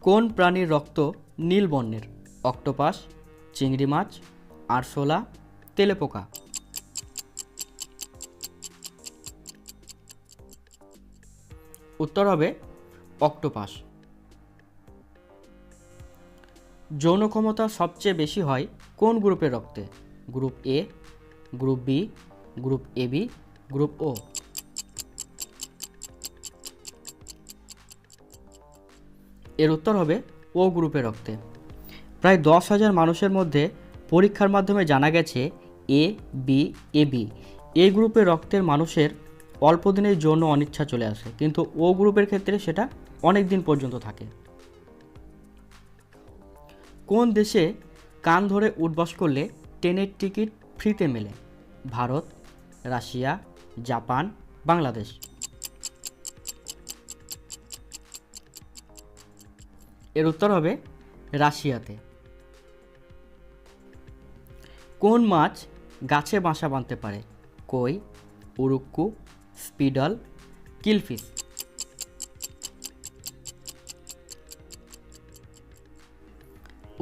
কোন প্রাণীর রক্ত নীল বর্ণের? অক্টোপাস, চিংড়ি মাছ, আরশোলা, তেলেপোকা। উত্তর হবে অক্টোপাস। যৌন ক্ষমতা সবচেয়ে বেশি হয় কোন গ্রুপের রক্তে? Group A, group B, group AB, group O. এর উত্তর হবে ও গ্রুপের রক্তে। প্রায় 10,000 মানুষের মধ্যে পরীক্ষার মাধ্যমে জানা গেছে এ, বি, এবি এই গ্রুপের রক্তের মানুষের অল্প দিনের যৌন অনিচ্ছা চলে আসে, কিন্তু ও গ্রুপের ক্ষেত্রে সেটা অনেক দিন পর্যন্ত থাকে। কোন দেশে কান ধরে উঠবস করলে ট্রেনের টিকিট ফ্রিতে মেলে? Bharat, Russia, Japan, Bangladesh. এর উত্তর হবে রাশিয়াতে। কোন মাছ গাছে বাসা বাঁধতে পারে? কই, উড়ুক্কু, স্পিডল, কিলফিশ।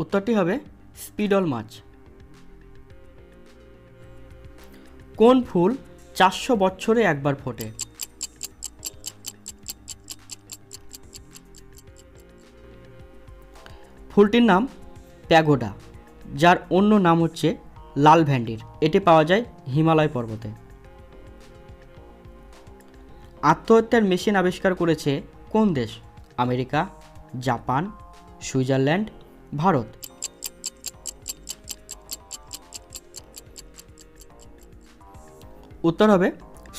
উত্তরটি হবে স্পিডল মাছ। কোন ফুল 400 বছরে একবার ফোটে? ফুলটির নাম প্যাগোডা, যার অন্য নাম হচ্ছে লাল ভ্যান্ডির। এটি পাওয়া যায় হিমালয় পর্বতে। আত্মহত্যার মেশিন আবিষ্কার করেছে কোন দেশ? America, Japan, Switzerland, Bharat. উত্তর হবে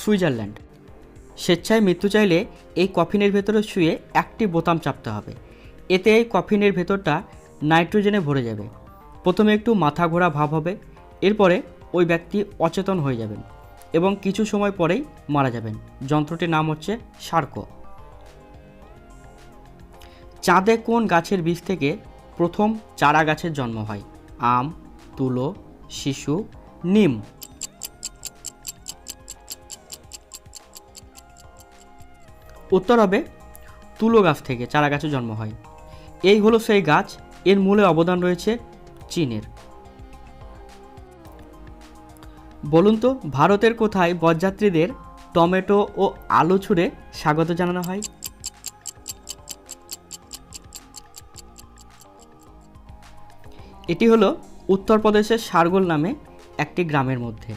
সুইজারল্যান্ড। স্বেচ্ছায় মৃত্যু চাইলে এই কফিনের ভেতরে শুয়ে একটি বোতাম চাপতে হবে। এতে এই কফিনের ভেতরটা নাইট্রোজেনে ভরে যাবে। প্রথমে একটু মাথা ঘোরা ভাব হবে, এরপরে ওই ব্যক্তি অচেতন হয়ে যাবেন এবং কিছু সময় পরেই মারা যাবেন। যন্ত্রটির নাম হচ্ছে সার্কো। চাঁদে কোন গাছের বীজ থেকে প্রথম চারা গাছের জন্ম হয়? আম, তুলো, শিশু, নিম। উত্তর হবে তুলো গাছ থেকে চারা গাছের জন্ম হয়। এই হলো সেই গাছ, এর মূলে অবদান রয়েছে চীনের। বলুন তো, ভারতের কোথায় বরযাত্রীদের টমেটো ও আলু ছুঁড়ে স্বাগত জানানো হয়? এটি হলো উত্তরপ্রদেশের শারগোল নামে একটি গ্রামের মধ্যে।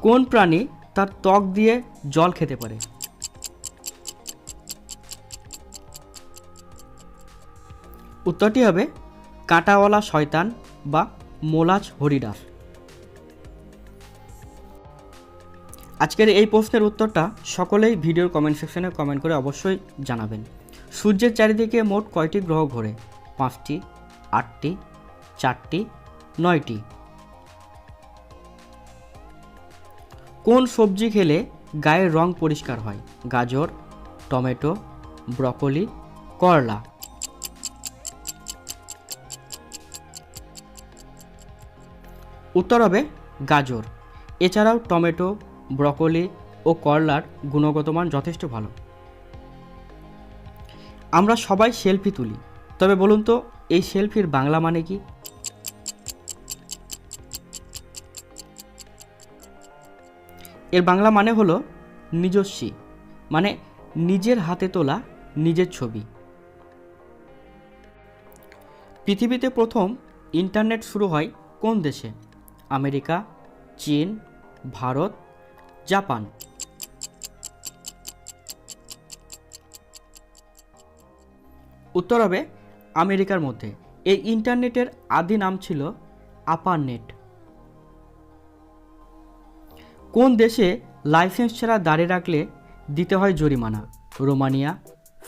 কোন প্রাণী তার ত্বক দিয়ে জল খেতে পারে? উত্তরটি হবে কাঁটাওয়ালা শয়তান বা মোলাজ হরিণাস। আজকের এই প্রশ্নের উত্তরটা সকলেই ভিডিওর কমেন্ট সেকশনে কমেন্ট করে অবশ্যই জানাবেন। সূর্যের চারিদিকে মোট কয়টি গ্রহ ঘোরে? 5টি, 8টি, 4টি, 9টি। কোন সবজি খেলে গায়ের রং পরিষ্কার হয়? গাজর, টমেটো, ব্রকলি, করলা। উত্তর হবে গাজর। এছাড়াও টমেটো, ব্রকলি ও করলার গুণগত মান যথেষ্ট ভালো। আমরা সবাই সেলফি তুলি, তবে বলুন তো এই সেলফির বাংলা মানে কি? এর বাংলা মানে হলো নিজস্বী, মানে নিজের হাতে তোলা নিজের ছবি। পৃথিবীতে প্রথম ইন্টারনেট শুরু হয় কোন দেশে? আমেরিকা, চীন, ভারত, জাপান। উত্তর হবে আমেরিকার মধ্যে। এই ইন্টারনেটের আদি নাম ছিল আপারনেট। কোন দেশে লাইসেন্স ছাড়া দাঁড়িয়ে রাখলে দিতে হয় জরিমানা? Romania,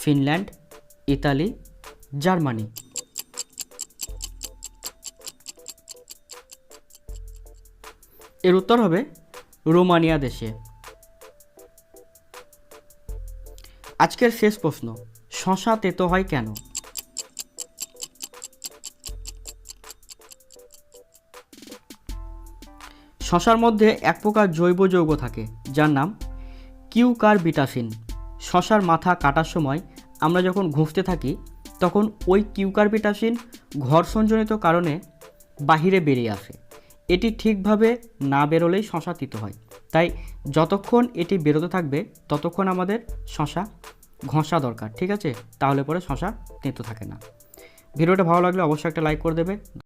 Finland, Italy, Germany. এর উত্তর হবে রোমানিয়া দেশে। আজকের শেষ প্রশ্ন, শশা তেতো হয় কেন? শশার মধ্যে এক প্রকার জৈব যৌগ থাকে যার নাম কিউকারবিটাসিন। শশার মাথা কাটার সময় আমরা যখন ঘুষতে থাকি তখন ওই কিউকার্বিটাসিন ঘর্ষণজনিত কারণে বাহিরে বেরিয়ে আসে। এটি ঠিকভাবে না বেরোলেই শশা তিতো হয়। তাই যতক্ষণ এটি বেরোতে থাকবে ততক্ষণ আমাদের শশা ঘষা দরকার, ঠিক আছে? তাহলে পরে শশা তেঁতো থাকে না। ভিডিওটা ভালো লাগলে অবশ্যই একটা লাইক করে দেবে।